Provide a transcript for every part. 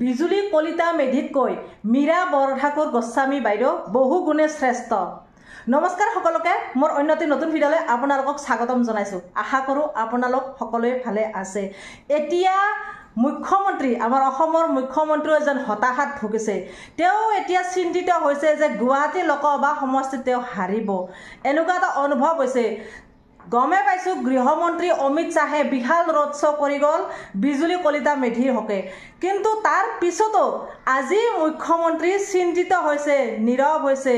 বিজুলী কলিতা মেধিতকৈ মীৰা বৰঠাকুৰ গোস্বামী বাইদেউ বহু গুণে শ্ৰেষ্ঠ। নমস্কাৰ সকলোকে, মোৰ অন্যটি নতুন ভিডিঅ'লৈ আপোনালোকক স্বাগতম জনাইছোঁ। আশা কৰোঁ আপোনালোক সকলোৱে ভালে আছে। এতিয়া মুখ্যমন্ত্ৰী আমাৰ অসমৰ মুখ্যমন্ত্ৰী এজন হতাশাত ভুগিছে। তেওঁ এতিয়া চিন্তিত হৈছে যে গুৱাহাটী লোকসভা সমষ্টিত তেওঁ হাৰিব, এনেকুৱা এটা অনুভৱ হৈছে। গমে পাইছোঁ গৃহমন্ত্ৰী অমিত শ্বাহে বিশাল ৰোড শ্ব' কৰি গ'ল বিজুলী কলিতা মেধিৰ হকে, কিন্তু তাৰ পিছতো আজি মুখ্যমন্ত্ৰী চিন্তিত হৈছে, নীৰৱ হৈছে,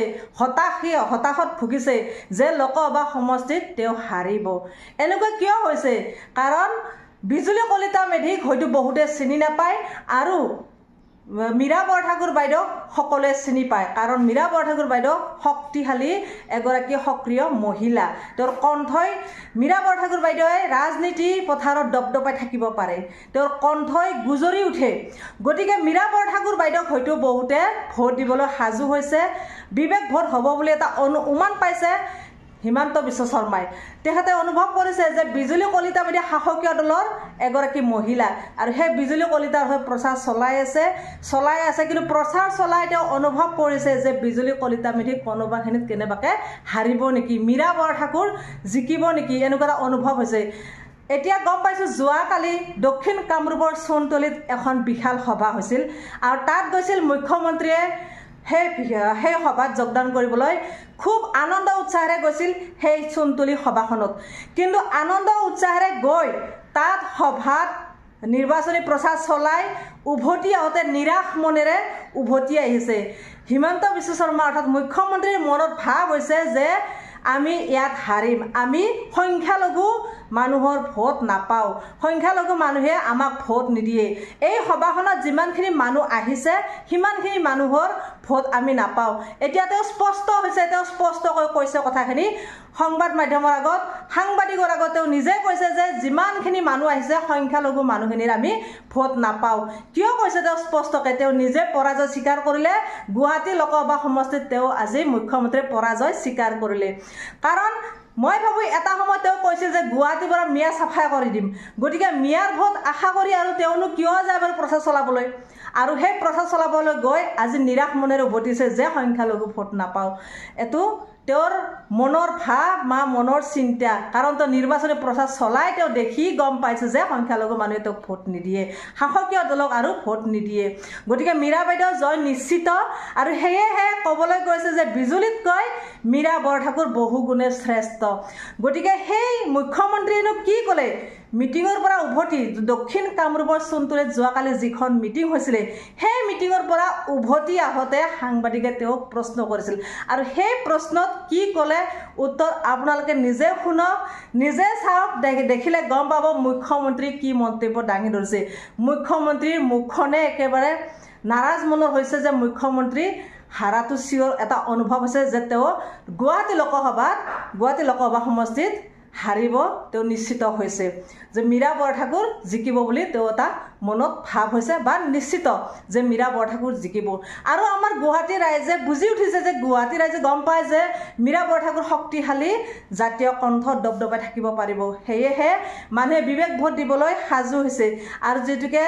হতাশত ভুগিছে যে লোকসভা সমষ্টিত তেওঁ হাৰিব। এনেকুৱা কিয় হৈছে? কাৰণ বিজুলী কলিতা মেধিক হয়তো বহুতে চিনি নাপায় আৰু মীৰা বৰঠাকুৰ বাইদেউ সকলোৱে চিনি পায়, কাৰণ মীৰা বৰঠাকুৰ বাইদেউ শক্তিশালী এগৰাকী সক্ৰিয় মহিলা। তেওঁৰ কণ্ঠই মীৰা বৰঠাকুৰ বাইদেৱে ৰাজনীতি পথাৰত দপদপাই থাকিব পাৰে, তেওঁৰ কণ্ঠই গুজৰি উঠে। গতিকে মীৰা বৰঠাকুৰ বাইদেউক হয়তো বহুতে ভোট দিবলৈ সাজু হৈছে, বিবেক ভোট হ'ব বুলি এটা অনুমান পাইছে হিমন্ত বিশ্ব শৰ্মাই। তেখেতে অনুভৱ কৰিছে যে বিজুলী কলিতা মেধি শাসকীয় দলৰ এগৰাকী মহিলা আৰু সেই বিজুলী কলিতাৰ হৈ প্ৰচাৰ চলাই আছে, কিন্তু প্ৰচাৰ চলাই তেওঁ অনুভৱ কৰিছে যে বিজুলী কলিতা মেধি কোনোবাখিনিত কেনেবাকৈ হাৰিব নেকি, মীৰা বৰঠাকুৰ জিকিব নেকি, এনেকুৱা এটা অনুভৱ হৈছে। এতিয়া গম পাইছোঁ যোৱাকালি দক্ষিণ কামৰূপৰ চোনতলীত এখন বিশাল সভা হৈছিল আৰু তাত গৈছিল মুখ্যমন্ত্ৰীয়ে। সেই সভাত যোগদান কৰিবলৈ খুব আনন্দ উৎসাহেৰে গৈছিল সেই চোনতলী সভাখনত, কিন্তু আনন্দ উৎসাহেৰে গৈ তাত সভাত নিৰ্বাচনী প্ৰচাৰ চলাই উভতি আহোঁতে নিৰাশ মনেৰে উভতি আহিছে। হিমন্ত বিশ্ব শৰ্মা অৰ্থাৎ মুখ্যমন্ত্ৰীৰ মনত ভাৱ হৈছে যে আমি ইয়াত হাৰিম, আমি সংখ্যালঘু মানুহৰ ভোট নাপাওঁ, সংখ্যালঘু মানুহে আমাক ভোট নিদিয়ে। এই সভাখনত যিমানখিনি মানুহ আহিছে সিমানখিনি মানুহৰ ভোট আমি নাপাওঁ। এতিয়া তেওঁ স্পষ্ট হৈছে, তেওঁ স্পষ্টকৈ কৈছে কথাখিনি সংবাদ মাধ্যমৰ আগত, সাংবাদিকৰ আগত তেওঁ নিজে কৈছে যে যিমানখিনি মানুহ আহিছে সংখ্যালঘু মানুহখিনিৰ আমি ভোট নাপাওঁ। কিয় কৈছে তেওঁ স্পষ্টকৈ? তেওঁ নিজে পৰাজয় স্বীকাৰ কৰিলে। গুৱাহাটী লোকসভা সমষ্টিত তেওঁ আজি মুখ্যমন্ত্ৰীয়ে পৰাজয় স্বীকাৰ কৰিলে। কাৰণ মই ভাবোঁ এটা সময়ত তেওঁ কৈছিল যে গুৱাহাটীৰ পৰা মিয়া চাফাই কৰি দিম, গতিকে মিয়াৰ ভোট আশা কৰি আৰু তেওঁনো কিয় যায় বাৰু প্ৰচাৰ চলাবলৈ, আৰু সেই প্ৰচাৰ চলাবলৈ গৈ আজি নিৰাশ মনেৰে উভতিছে যে সংখ্যালঘু ভোট নাপাওঁ। এইটো তেওঁৰ মনৰ ভাৱ বা মনৰ চিন্তা, কাৰণ তেওঁ নিৰ্বাচনী প্ৰচাৰ চলাই তেওঁ দেখি গম পাইছে যে সংখ্যালঘু মানুহে তেওঁক ভোট নিদিয়ে, শাসকীয় দলক আৰু ভোট নিদিয়ে। গতিকে মীৰা বাইদেউ জয় নিশ্চিত, আৰু সেয়েহে ক'বলৈ গৈছে যে বিজুলীতকৈ মীৰা বৰঠাকুৰ বহু গুণে শ্ৰেষ্ঠ। গতিকে সেই মুখ্যমন্ত্ৰীয়েনো কি ক'লে? মিটিঙৰ পৰা উভতি দক্ষিণ কামৰূপৰ চোনতলীত যোৱাকালি যিখন মিটিং হৈছিলে সেই মিটিঙৰ পৰা উভতি আহোঁতে সাংবাদিকে তেওঁক প্ৰশ্ন কৰিছিল, আৰু সেই প্ৰশ্নত কি ক'লে উত্তৰ আপোনালোকে নিজে শুনক, নিজে চাওক, দেখিলে গম পাব মুখ্যমন্ত্ৰী কি মন্তব্য দাঙি ধৰিছে। মুখ্যমন্ত্ৰীৰ মুখখনে একেবাৰে নাৰাজ মনৰ হৈছে যে মুখ্যমন্ত্ৰী হাৰাটো চিঞৰ এটা অনুভৱ হৈছে যে তেওঁ গুৱাহাটী লোকসভা সমষ্টিত হাৰিব তেওঁ নিশ্চিত হৈছে, যে মীৰা বৰঠাকুৰ জিকিব বুলি তেওঁ এটা মনত ভাৱ হৈছে বা নিশ্চিত যে মীৰা বৰঠাকুৰ জিকিব। আৰু আমাৰ গুৱাহাটীৰ ৰাইজে বুজি উঠিছে, যে গুৱাহাটীৰ ৰাইজে গম পায় যে মীৰা বৰঠাকুৰ শক্তিশালী জাতীয় কণ্ঠত দপদপাই থাকিব পাৰিব, সেয়েহে মানুহে বিবেক ভোট দিবলৈ সাজু হৈছে। আৰু যিটোকে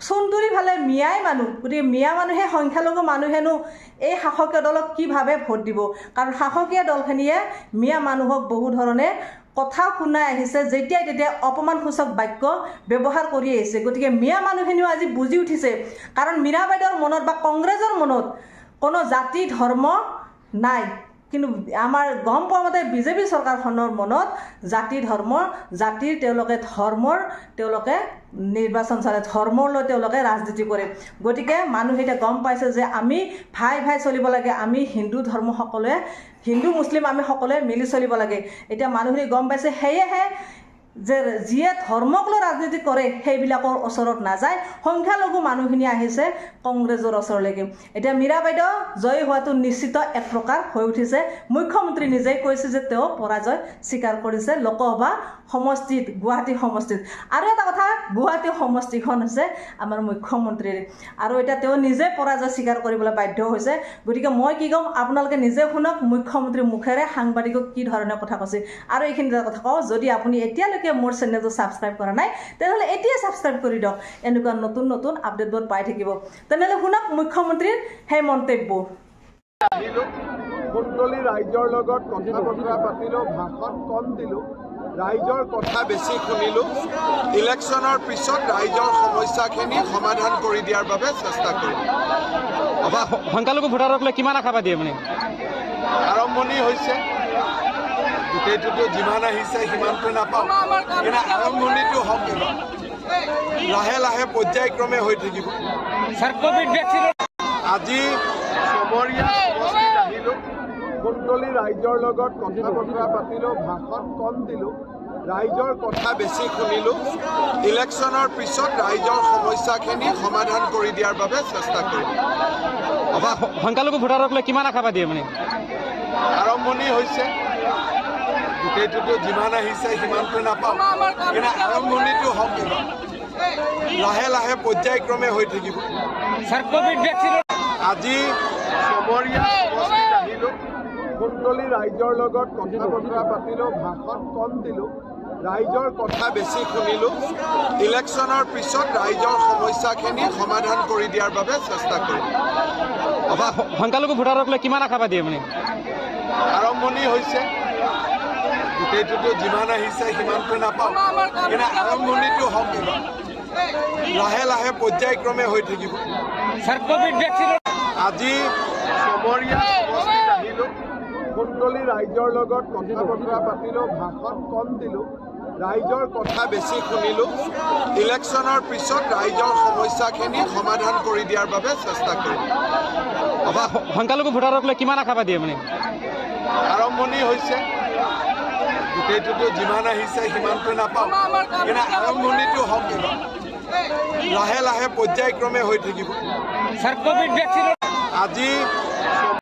চোনতলী ফালে মিয়াই মানুহ, গতিকে মিয়া মানুহে সংখ্যালঘু মানুহেনো এই শাসকীয় দলক কিভাৱে ভোট দিব? কাৰণ শাসকীয় দলখিনিয়ে মিয়া মানুহক বহু ধৰণে কথা শুনাই আহিছে, যেতিয়াই তেতিয়াই অপমানসূচক বাক্য ব্যৱহাৰ কৰি আহিছে। গতিকে মিয়া মানুহখিনিও আজি বুজি উঠিছে, কাৰণ মীৰা বাইদেউৰ মনত বা কংগ্ৰেছৰ মনত কোনো জাতি ধৰ্ম নাই, কিন্তু আমাৰ গম পোৱা মতে বিজেপি চৰকাৰখনৰ মনত জাতিৰ তেওঁলোকে নিৰ্বাচন চলে, ধৰ্মলৈ তেওঁলোকে ৰাজনীতি কৰে। গতিকে মানুহে এতিয়া গম পাইছে যে আমি ভাই চলিব লাগে, আমি হিন্দু ধৰ্ম সকলোৱে, হিন্দু মুছলিম আমি সকলোৱে মিলি চলিব লাগে। এতিয়া মানুহখিনি গম পাইছে, সেয়েহে যে যিয়ে ধৰ্মক লৈ ৰাজনীতি কৰে সেইবিলাকৰ ওচৰত নাযায়, সংখ্যালঘু মানুহখিনি আহিছে কংগ্ৰেছৰ ওচৰলৈকে। এতিয়া মীৰা বাইদেউ জয়ী হোৱাটো নিশ্চিত এক প্ৰকাৰ হৈ উঠিছে। মুখ্যমন্ত্ৰী নিজেই কৈছে যে তেওঁ পৰাজয় স্বীকাৰ কৰিছে লোকসভা সমষ্টিত, গুৱাহাটী সমষ্টিত। আৰু এটা কথা, গুৱাহাটী সমষ্টিখন হৈছে আমাৰ মুখ্যমন্ত্ৰীৰ, আৰু এতিয়া তেওঁ নিজে পৰাজয় স্বীকাৰ কৰিবলৈ বাধ্য হৈছে। গতিকে মই কি ক'ম আপোনালোকে নিজে শুনক, মুখ্যমন্ত্ৰীৰ মুখেৰে সাংবাদিকক কি ধৰণে কথা কৈছে। আৰু এইখিনি কথা কওঁ, যদি আপুনি এতিয়ালৈকে এতিয়ালৈকে মোৰ চেনেলটো ছাবস্ক্ৰাইব কৰা নাই তেনেহ'লে এতিয়া ছাবস্ক্ৰাইব কৰি দিয়ক এনেকুৱা নতুন নতুন আপডেটবোৰ পাই থাকিব তেনেহ'লে শুনক মুখ্যমন্ত্ৰীৰ সেই মন্তব্য কুণ্ডলী ৰাইজৰ লগত কথা বতৰা পাতিলোঁ ভাষণ কম দিলোঁ ৰাইজৰ কথা বেছি শুনিলোঁ ইলেকশ্যনৰ পিছত ৰাইজৰ সমস্যাখিনি সমাধান কৰি দিয়াৰ বাবে চেষ্টা কৰিম সংখ্যালঘু ভোটাৰক লৈ কিমান আশাবাদী আপুনি আৰম্ভণি হৈছে গোটেইটোতো যিমান আহিছে সিমানটো নাপাওঁ কিন্তু আৰম্ভণিটো হওক লাহে লাহে পৰ্যায়ক্ৰমে হৈ থাকিব আজি চমৰীয়া সমষ্টিত আহিলোঁ কুণ্ডলী ৰাইজৰ লগত কথা বতৰা পাতিলোঁ ভাষণ কম দিলোঁ ৰাইজৰ কথা বেছি শুনিলোঁ ইলেকশ্যনৰ পিছত ৰাইজৰ সমস্যাখিনি সমাধান কৰি দিয়াৰ বাবে চেষ্টা কৰিম সংখ্যালঘু ভোটাৰক লৈ কিমান আশাবাদী আপুনি আৰম্ভণি হৈছে গোটেইটোতো যিমান আহিছে সিমানটো নাপাওঁ কিন্তু আৰম্ভণিটো হওক লাহে লাহে পৰ্যায়ক্ৰমে হৈ থাকিব আজি চমৰীয়া সমষ্টিত আহিলোঁ কুণ্ডলী ৰাইজৰ লগত কথা বতৰা পাতিলোঁ ভাষণ কম দিলোঁ ৰাইজৰ কথা বেছি শুনিলোঁ ইলেকশ্যনৰ পিছত ৰাইজৰ সমস্যাখিনি সমাধান কৰি দিয়াৰ বাবে চেষ্টা কৰিম সংখ্যালঘু ভোটাৰক লৈ কিমান আশাবাদী আপুনি আৰম্ভণি হৈছে গোটেইটোতো যিমান আহিছে সিমানটো নাপাওঁ কিন্তু আৰম্ভণিটো হওক লাহে লাহে পৰ্যায়ক্ৰমে হৈ থাকিব আজি চমৰীয়া সমষ্টিত আহিলোঁ কুণ্ডলী ৰাইজৰ লগত কথা বতৰা পাতিলোঁ ভাষণ কম দিলোঁ ৰাইজৰ কথা বেছি শুনিলোঁ ইলেকশ্যনৰ পিছত ৰাইজৰ সমস্যাখিনি সমাধান কৰি দিয়াৰ বাবে চেষ্টা কৰিম সংখ্যালঘু ভোটাৰক লৈ কিমান আশাবাদী আপুনি আৰম্ভণি হৈছে গোটেইটোতো যিমান আহিছে সিমানটো নাপাওঁ কিন্তু আৰম্ভণিটো হওক লাহে লাহে পৰ্যায়ক্ৰমে হৈ থাকিব আজি